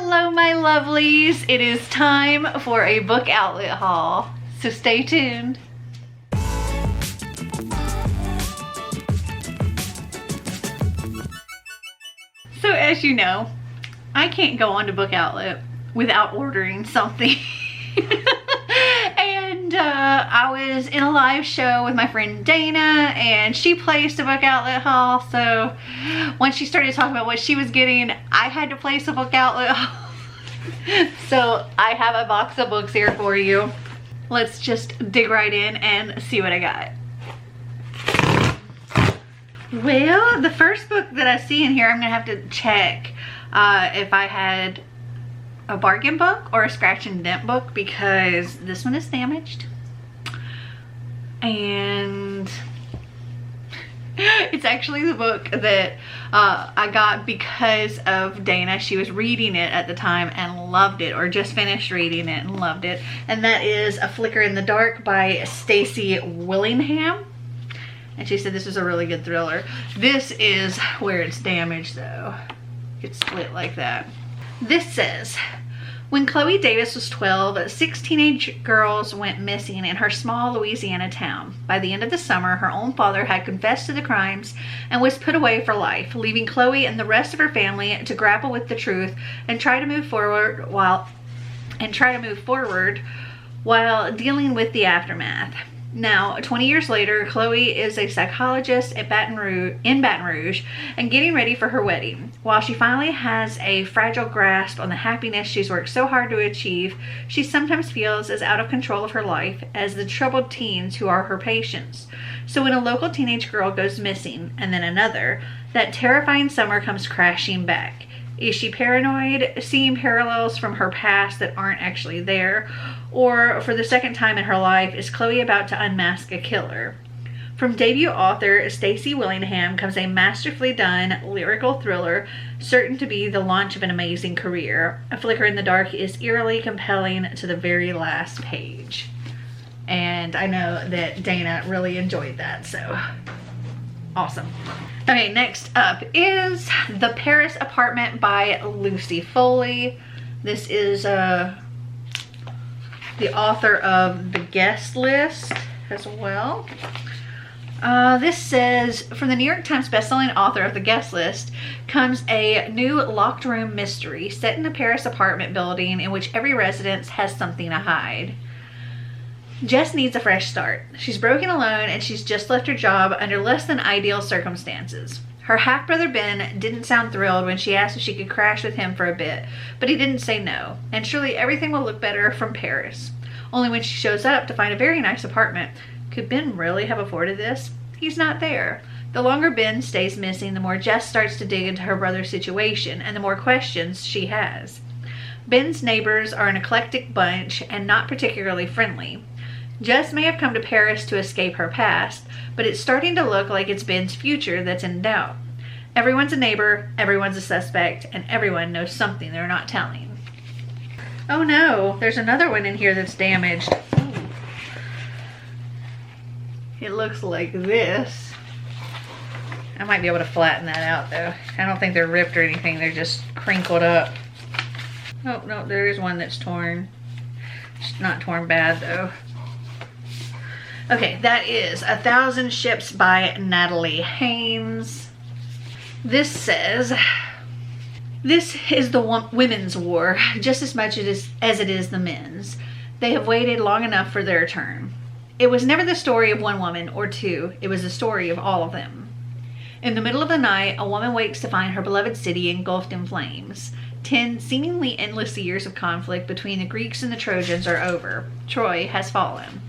Hello my lovelies, it is time for a book outlet haul, so stay tuned. So as you know, I can't go on to Book Outlet without ordering something. And I was in a live show with my friend Dana and she placed a Book Outlet haul. So once she started talking about what she was getting, I had to place a Book Outlet haul. So I have a box of books here for you. Let's just dig right in and see what I got. Well, the first book that I see in here, I'm gonna have to check if I had a bargain book or a scratch and dent book, because this one is damaged and it's actually the book that I got because of Dana. She was reading it at the time and loved it, or just finished reading it and loved it, and that is A Flicker in the Dark by Stacy Willingham. And she said this is a really good thriller. This is where it's damaged though. It's split like that. This says, when Chloe Davis was 12, 6 teenage girls went missing in her small Louisiana town. By the end of the summer, her own father had confessed to the crimes and was put away for life, leaving Chloe and the rest of her family to grapple with the truth and try to move forward while dealing with the aftermath. Now, 20 years later, Chloe is a psychologist in Baton Rouge and getting ready for her wedding. While she finally has a fragile grasp on the happiness she's worked so hard to achieve, she sometimes feels as out of control of her life as the troubled teens who are her patients. So when a local teenage girl goes missing, and then another, that terrifying summer comes crashing back. Is she paranoid, seeing parallels from her past that aren't actually there? Or for the second time in her life, is Chloe about to unmask a killer? From debut author Stacy Willingham comes a masterfully done lyrical thriller, certain to be the launch of an amazing career. A Flicker in the Dark is eerily compelling to the very last page. And I know that Dana really enjoyed that, so awesome. Okay, next up is The Paris Apartment by Lucy Foley. This is the author of The Guest List as well. This says, from the New York Times bestselling author of The Guest List comes a new locked room mystery set in a Paris apartment building in which every resident has something to hide. Jess needs a fresh start. She's broken alone and she's just left her job under less than ideal circumstances. Her half-brother Ben didn't sound thrilled when she asked if she could crash with him for a bit, but he didn't say no, and surely everything will look better from Paris. Only when she shows up to find a very nice apartment. Could Ben really have afforded this? He's not there. The longer Ben stays missing, the more Jess starts to dig into her brother's situation and the more questions she has. Ben's neighbors are an eclectic bunch and not particularly friendly. Jess may have come to Paris to escape her past, but it's starting to look like it's Ben's future that's in doubt. Everyone's a neighbor, everyone's a suspect, and everyone knows something they're not telling. Oh no, there's another one in here that's damaged. Ooh. It looks like this. I might be able to flatten that out though. I don't think they're ripped or anything, they're just crinkled up. Oh no, there is one that's torn. It's not torn bad though. Okay, that is 1,000 Ships by Natalie Haynes. This says, this is the women's war just as much as it is the men's. They have waited long enough for their turn. It was never the story of one woman or two. It was the story of all of them. In the middle of the night, a woman wakes to find her beloved city engulfed in flames. 10 seemingly endless years of conflict between the Greeks and the Trojans are over. Troy has fallen.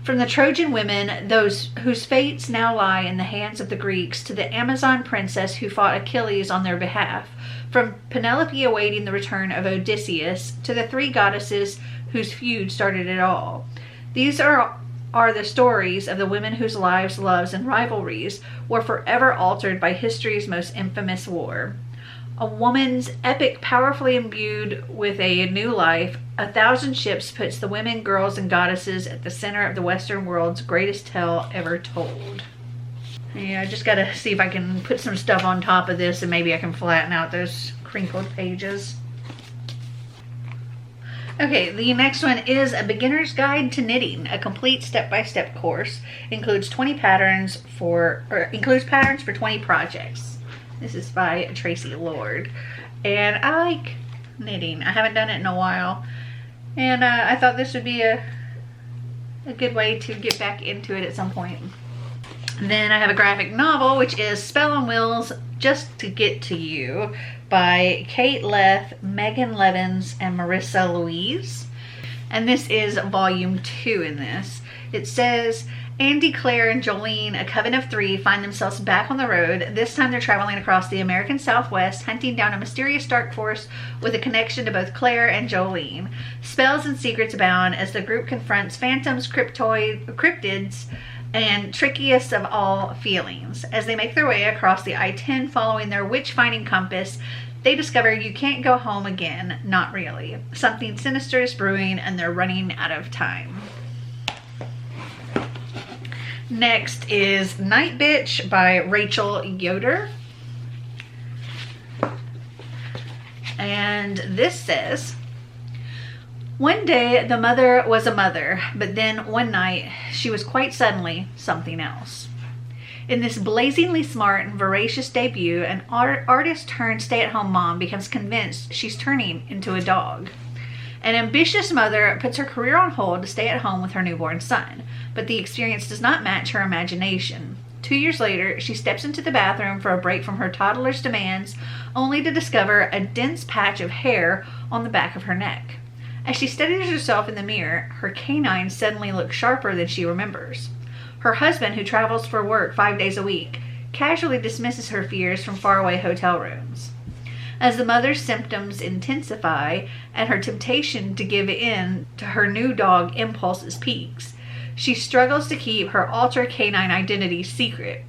From the Trojan women, those whose fates now lie in the hands of the Greeks, to the Amazon princess who fought Achilles on their behalf, from Penelope awaiting the return of Odysseus, to the 3 goddesses whose feud started it all. These are the stories of the women whose lives, loves, and rivalries were forever altered by history's most infamous war. A woman's epic powerfully imbued with a new life, 1,000 Ships puts the women, girls, and goddesses at the center of the Western world's greatest tale ever told. Yeah, I just gotta see if I can put some stuff on top of this and maybe I can flatten out those crinkled pages. Okay, the next one is A Beginner's Guide to Knitting, a complete step-by-step course. Includes patterns for 20 projects. This is by Tracy Lord. And I like knitting. I haven't done it in a while. And I thought this would be a good way to get back into it at some point. Then I have a graphic novel, which is Spell on Wheels, Just to Get to You, by Kate Leth, Megan Levins, and Marissa Louise. And this is volume 2 in this. It says, Andy, Claire, and Jolene, a coven of 3, find themselves back on the road. This time they're traveling across the American Southwest, hunting down a mysterious dark force with a connection to both Claire and Jolene. Spells and secrets abound as the group confronts phantoms, cryptids, and trickiest of all feelings. As they make their way across the I-10 following their witch-finding compass, they discover you can't go home again. Not really. Something sinister is brewing and they're running out of time. Next is Night Bitch by Rachel Yoder. And this says, one day the mother was a mother, but then one night she was quite suddenly something else. In this blazingly smart and voracious debut, an artist turned stay-at-home mom becomes convinced she's turning into a dog. An ambitious mother puts her career on hold to stay at home with her newborn son, but the experience does not match her imagination. 2 years later, she steps into the bathroom for a break from her toddler's demands, only to discover a dense patch of hair on the back of her neck. As she studies herself in the mirror, her canine suddenly looks sharper than she remembers. Her husband, who travels for work 5 days a week, casually dismisses her fears from faraway hotel rooms. As the mother's symptoms intensify and her temptation to give in to her new dog impulses peaks, she struggles to keep her alter canine identity secret.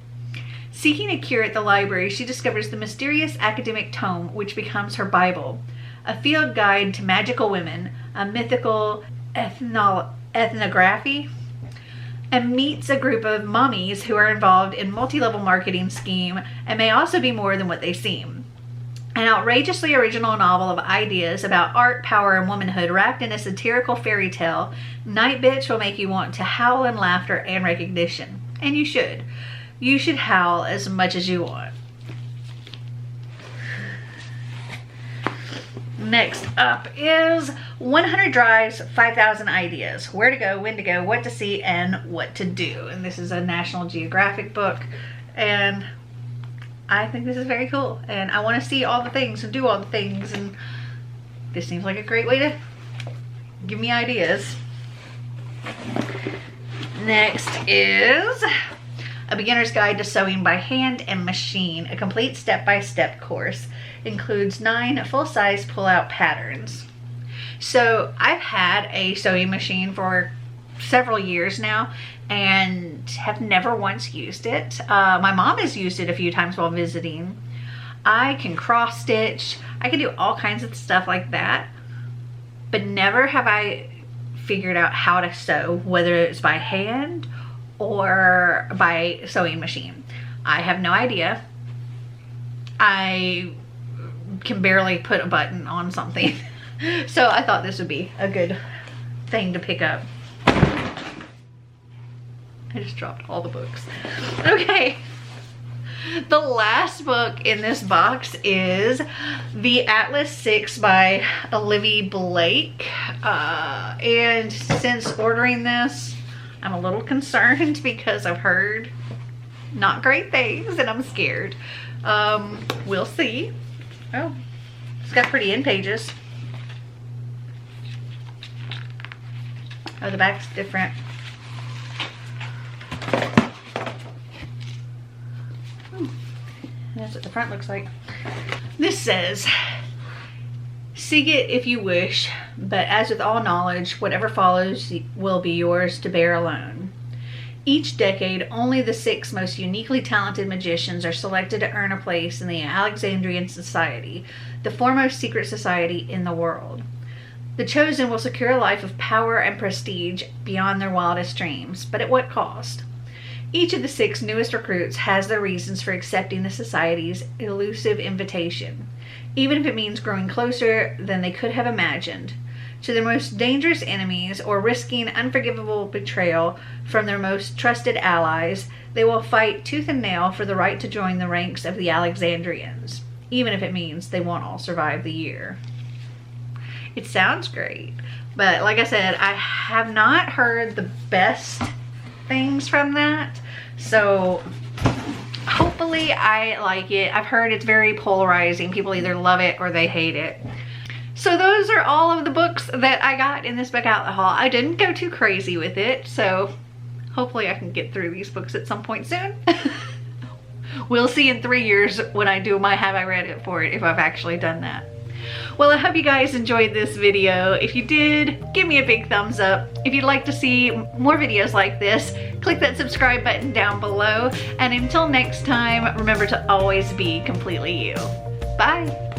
Seeking a cure at the library, she discovers the mysterious academic tome which becomes her Bible, a field guide to magical women, a mythical ethnography, and meets a group of mummies who are involved in multi-level marketing scheme and may also be more than what they seem. An outrageously original novel of ideas about art, power, and womanhood wrapped in a satirical fairy tale, Night Bitch will make you want to howl in laughter and recognition. And you should. You should howl as much as you want. Next up is 100 Drives, 5,000 Ideas. Where to go, when to go, what to see, and what to do. And this is a National Geographic book. And I think this is very cool. And I want to see all the things and do all the things. And this seems like a great way to give me ideas. Next is A Beginner's Guide to Sewing by Hand and Machine, a complete step-by-step course. Includes 9 full-size pull-out patterns. So I've had a sewing machine for several years now and have never once used it. My mom has used it a few times while visiting. I can cross stitch. I can do all kinds of stuff like that, but never have I figured out how to sew, whether it's by hand or by sewing machine. I have no idea. I can barely put a button on something. So I thought this would be a good thing to pick up. I just dropped all the books. Okay. The last book in this box is The Atlas 6 by Olivia Blake. And since ordering this, I'm a little concerned because I've heard not great things and I'm scared. We'll see. Oh, it's got pretty end pages. Oh, the back's different. That's what the front looks like. This says, seek it if you wish, but as with all knowledge, whatever follows will be yours to bear alone. Each decade, only the 6 most uniquely talented magicians are selected to earn a place in the Alexandrian Society, the foremost secret society in the world. The chosen will secure a life of power and prestige beyond their wildest dreams, but at what cost? Each of the 6 newest recruits has their reasons for accepting the society's elusive invitation, even if it means growing closer than they could have imagined. to their most dangerous enemies or risking unforgivable betrayal from their most trusted allies, they will fight tooth and nail for the right to join the ranks of the Alexandrians, even if it means they won't all survive the year. It sounds great, but like I said, I have not heard the best things from that, so hopefully I like it. I've heard it's very polarizing. People either love it or they hate it. So those are all of the books that I got in this book outlet haul. I didn't go too crazy with it, so hopefully I can get through these books at some point soon. We'll see in 3 years when I do my have I read it for it, if I've actually done that. Well, I hope you guys enjoyed this video. If you did, give me a big thumbs up. If you'd like to see more videos like this, click that subscribe button down below. And until next time, remember to always be completely you. Bye.